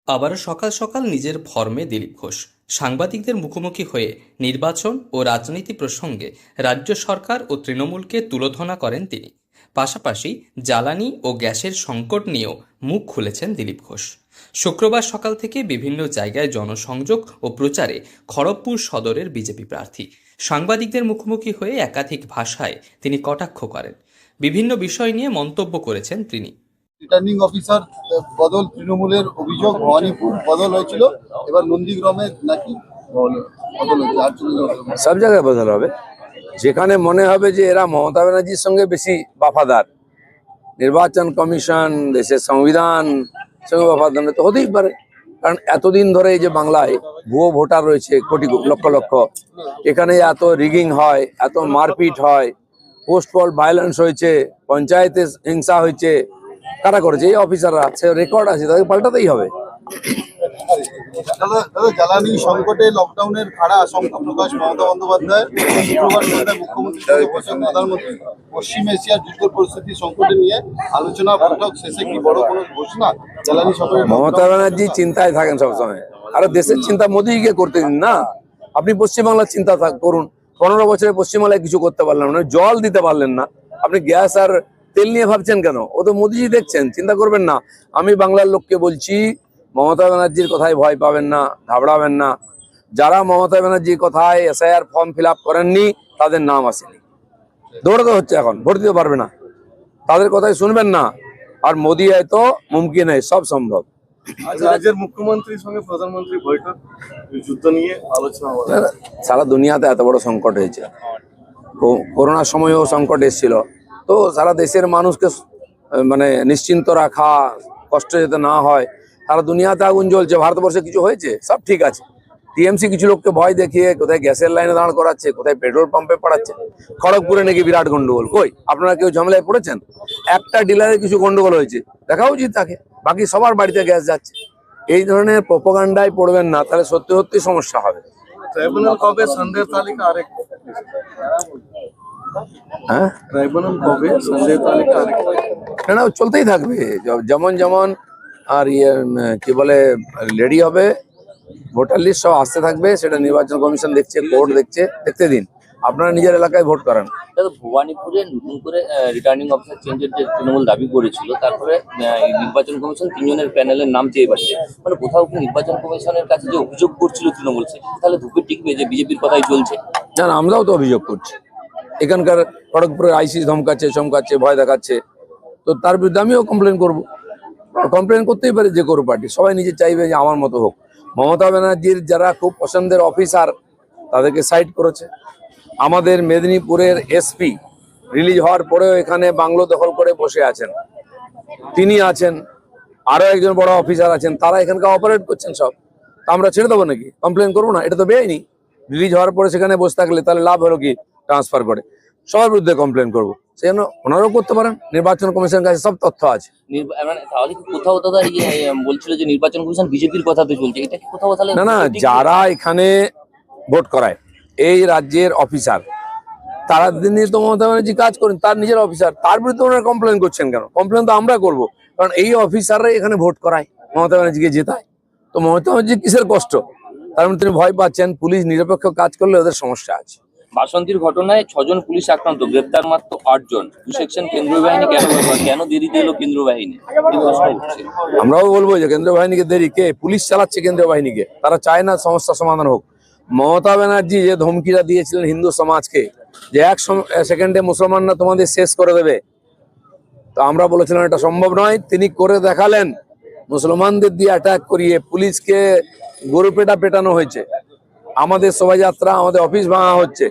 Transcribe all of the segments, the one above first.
আবারও সকাল সকাল নিজের ফর্মে দিলীপ ঘোষ সাংবাদিকদের মুখোমুখি হয়ে নির্বাচন ও রাজনীতি প্রসঙ্গে রাজ্য সরকার ও তৃণমূলকে তুলোধনা করেন তিনি। পাশাপাশি জ্বালানি ও গ্যাসের সংকট নিয়েও মুখ খুলেছেন দিলীপ ঘোষ। শুক্রবার সকাল থেকে বিভিন্ন জায়গায় জনসংযোগ ও প্রচারে খড়গপুর সদরের বিজেপি প্রার্থী সাংবাদিকদের মুখোমুখি হয়ে একাধিক ভাষায় তিনি কটাক্ষ করেন। বিভিন্ন বিষয় নিয়ে মন্তব্য করেছেন তিনি। রিটার্নিং অফিসার বদল তৃণমূলের অভিযোগ, ভবানীপুর বদল হয়েছিল, এবার নন্দীগ্রামে নাকি বদল হয়েছে। সব জায়গায় বদল হবে, যেখানে মনে হবে যে এরা মমতা ব্যানার্জির সঙ্গে বেশি বাফাদার, নির্বাচন কমিশন দেশের সংবিধান সঙ্গে বাফাদার তো হতেই পারে। কারণ এতদিন ধরে এই যে বাংলায় ভুয়ো ভোটার রয়েছে কোটি লক্ষ লক্ষ, এখানে এত রিগিং হয়, এত মারপিট হয়, পোস্ট পোল ভায়োলেন্স হয়েছে, পঞ্চায়েতে হিংসা হয়েছে, কারা করেছে? এই অফিসাররা, সে রেকর্ড আছে, তাদের পাল্টাতেই হবে। জ্বালানি সংকটে লকডাউনের খাড়া আশঙ্কা প্রকাশ মমতা বন্দ্যোপাধ্যায়। শুক্রবার সন্ধ্যায় মুখ্যমন্ত্রী প্রধানমন্ত্রী পশ্চিম এশিয়ার যুদ্ধ পরিস্থিতি সংকটে নিয়ে আলোচনা বৈঠক শেষে কি বড় কোনো ঘোষণা? জ্বালানি সংকটে মমতা ব্যানার্জি চিন্তায় থাকেন সবসময়, আরো দেশের চিন্তা মোদীকে করতে দিন না। আপনি পশ্চিমবাংলার চিন্তা করুন। 15 বছরে পশ্চিমবাংলায় কিছু করতে পারলেন না, জল দিতে পারলেন না, আপনি গ্যাস আর তেল নিয়ে ভাবছেন কেন? ও তো মোদীজি দেখছেন, চিন্তা করবেন না। আমি বাংলার লোককে বলছি, মমতা ব্যানার্জির কথায় ভয় পাবেন না, ঘাবড়াবেন না। যারা মমতা ব্যানার্জির কথায় এসআইআর ফর্ম ফিল আপ করেননি, তাদের নাম আসেনি, দৌড়াতে হচ্ছে, এখন ভোট দিতে পারবে না। তাদের কথাই শুনবেন না। আর মোদী হয়তো মুমকিন হয়, সব সম্ভব। রাজ্যের মুখ্যমন্ত্রীর সঙ্গে প্রধানমন্ত্রী বৈঠক, যুদ্ধ নিয়ে আলোচনা। সারা দুনিয়াতে এত বড় সংকট হয়েছে, করোনার সময়ও সংকট এসেছিল, তো সারা দেশের মানুষকে মানে নিশ্চিন্ত রাখা, কষ্ট যাতে না হয়। সারা দুনিয়াতে আগুন জ্বলছে, ভারতবর্ষে কিছু হয়েছে? সব ঠিক আছে। টিএমসি কিছু লোককে ভয় দেখিয়ে কোথায় গ্যাসের লাইনে দাঁড় করাচ্ছে, কোথায় পেট্রোল পাম্পে পড়াচ্ছে। খড়গপুরে নাকি বিরাট গন্ডগোল, কই আপনারা কেউ ঝামেলায় পড়েছেন? একটা ডিলারে কিছু গন্ডগোল হয়েছে, দেখা উচিত তাকে, বাকি সবার বাড়িতে গ্যাস যাচ্ছে। এই ধরনের প্রোপাগান্ডায় পড়বেন না, তাহলে সত্যি সত্যি সমস্যা হবে। ট্রাইব্যুনাল কবে সন্দেহের তালিকা আরেক? হ্যাঁ, ট্রাইব্যুনাল কবে সন্দেহের তালিকা আরেক? না, চলতেই থাকবে। যেমন যেমন আর কি বলে রেডি হবে, ভোটার লিস্ট সব আসতে থাকবে, সেটা নির্বাচন কমিশন দেখছে, কোর্ট দেখছে, দেখতে দিন। আপনারা নিজের এলাকায় ভোট করান। ভবানীপুরে নতুন করে রিটার্নিং অফিসার চেঞ্জের যে তৃণমূল দাবি করেছিল, তারপরে নির্বাচন কমিশন 3 জনের প্যানেলের নাম চেয়ে পাচ্ছে। মানে কোথাও কি নির্বাচন কমিশনের কাছে যে অভিযোগ করছিল তৃণমূল, সেটা তাহলে ধুপে টিকবে যে বিজেপির কথাই চলছে? না, আমরাও তো অভিযোগ করছি। এখানকার খড়গপুরের আইসি ধমকাচ্ছে, চমকাচ্ছে, ভয় দেখাচ্ছে, তো তার বিরুদ্ধে আমিও কমপ্লেন করবো। কমপ্লেন করতেই পারে যে কোনো পার্টি, সবাই নিজে চাইবে যে আমার মতো হোক। মমতা ব্যানার্জির যারা খুব পছন্দের অফিসার, তাদেরকে সাইড করেছে। আমাদের মেদিনীপুরের এসপি রিলিজ হওয়ার পরেও এখানে বাংলো দখল করে বসে আছেন, তিনি আছেন, আরো একজন বড় অফিসার আছেন, তারা এখানকার অপারেট করছেন সব। তা আমরা ছেড়ে দেবো নাকি? কমপ্লেন করবো না? এটা তো বেআইনি। রিলিজ হওয়ার পরে সেখানে বসে থাকলে তাহলে লাভ হলো কি? ট্রান্সফার করে সবার বিরুদ্ধে কমপ্লেন করবো, সেজন্য ওনারাও করতে পারেন। নির্বাচন কমিশনের কাছে সব তথ্য আছে। মানে তাহলে কি কোথাও তো বলছিল যে নির্বাচন কমিশন বিজেপির কথাতে চলছে, এটা কি কোথাও তাহলে? না, যারা এখানে ভোট করায় এই রাজ্যের অফিসার, তারা নিয়ে তো মমতা ব্যানার্জি কাজ করেন, তার নিজের অফিসার, তার বিরুদ্ধে ওনারা কমপ্লেন করছেন কেন? কমপ্লেন তো আমরা করবো, কারণ এই অফিসাররাই এখানে ভোট করায়, মমতা ব্যানার্জিকে জেতায়। তো মমতা ব্যানার্জি কিসের কষ্ট? তার মধ্যে তিনি ভয় পাচ্ছেন, পুলিশ নিরপেক্ষ কাজ করলে ওদের সমস্যা আছে। বাসন্তীর ঘটনায় 6 জন পুলিশ আক্রান্ত, গ্রেপ্তার মাত্র 8 জন। সেকশন কেন্দ্রীয় বাহিনী কেন দেরিতে এলো কেন্দ্রীয় বাহিনী? আমরাও বলবো যে কেন্দ্রীয় বাহিনীকে দেরি, কে পুলিশ চালাচ্ছে কেন্দ্রীয় বাহিনীকে? তারা চায় না সমস্যা সমাধান হোক। মমতা ব্যানার্জি যে ধমকিটা দিয়েছিলেন হিন্দু সমাজকে, যে 1 সেকেন্ডে মুসলমানরা তোমাদের শেষ করে দেবে, তো আমরা বলেছিলাম এটা সম্ভব নয়। তিনি করে দেখালেন। মুসলমানদের দিয়ে অ্যাটাক করিয়ে পুলিশকে গরু পেটানো হয়েছে, আমাদের শোভাযাত্রা, আমাদের অফিস ভাঙা হচ্ছে।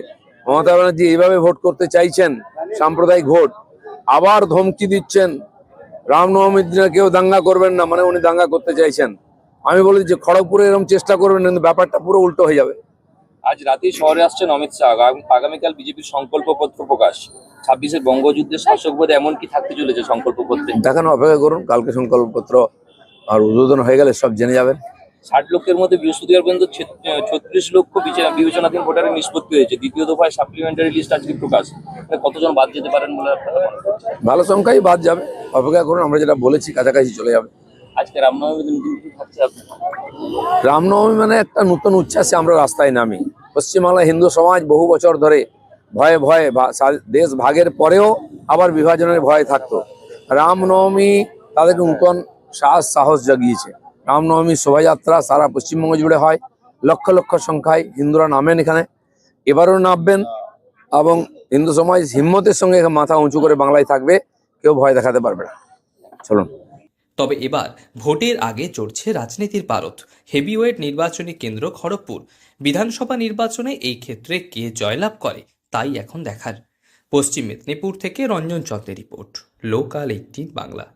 মমতা ব্যানার্জি এইভাবে ভোট করতে চাইছেন, সাম্প্রদায়িক ভোট। আবার ধমকি দিচ্ছেন রামনবমীর দিনে কেউ দাঙ্গা করবেন না, মানে উনি দাঙ্গা করতে চাইছেন। আমি বলি যে খড়গপুরে এরকম চেষ্টা করবেন, কিন্তু ব্যাপারটা পুরো উল্টো হয়ে যাবে। আজ রাতে শহরে আসছেন অমিত শাহ। আগামীকাল বিজেপির সংকল্পপত্র প্রকাশ। 26-এর বঙ্গযুদ্ধের শাসক বোধ এমন কি থাকতে চলেছে সংকল্পপত্রে? দেখানো, অপেক্ষা করুন, কালকে সংকল্পপত্র আর উদ্বোধন হয়ে গেলে সব জেনে যাবেন। 60 লক্ষের মধ্যে বৃহস্পতিবার পর্যন্ত 36 লক্ষ বিবেচনাধীন ভোটারের নিষ্পত্তি হয়েছে। দ্বিতীয় দফায় সাপ্লিমেন্টারি লিস্ট আজকে প্রকাশ। কতজন বাদ যেতে পারেন বলে আপনারা মনে করছেন? ভালো সংখ্যাই বাদ যাবে, অপেক্ষা করুন। আমরা যেটা বলেছি কাছাকাছি চলে যাবে। আজকে রামনবমী দিন কিন্তু থাকছে আপনার। রামনবমী মানে একটা নতুন উচ্ছ্বাসে আমরা রাস্তায় নামি। পশ্চিমবাংলা হিন্দু সমাজ বহু বছর ধরে ভয়ে ভয়ে দেশ ভাগের পরেও আবার বিভাজনের ভয় থাকতো। রামনবমী তাদেরকে নূতন সাহস জাগিয়েছে। রামনবমীর শোভাযাত্রা সারা পশ্চিমবঙ্গ জুড়ে হয়, লক্ষ লক্ষ সংখ্যায় হিন্দুরা নামেন এখানে, এবারও নামবেন এবং হিন্দু সমাজ হিম্মতের সঙ্গে মাথা উঁচু করে বাংলায় থাকবে, কেউ ভয় দেখাতে পারবে না। চলুন। তবে এবার ভোটের আগে চড়ছে রাজনীতির পারদ। হেভিওয়েট নির্বাচনী কেন্দ্র খড়গপুর বিধানসভা নির্বাচনে এই ক্ষেত্রে কে জয়লাভ করে তাই এখন দেখার। পশ্চিম মেদিনীপুর থেকে রঞ্জন চন্দ্রের রিপোর্ট, লোকাল 18 বাংলা।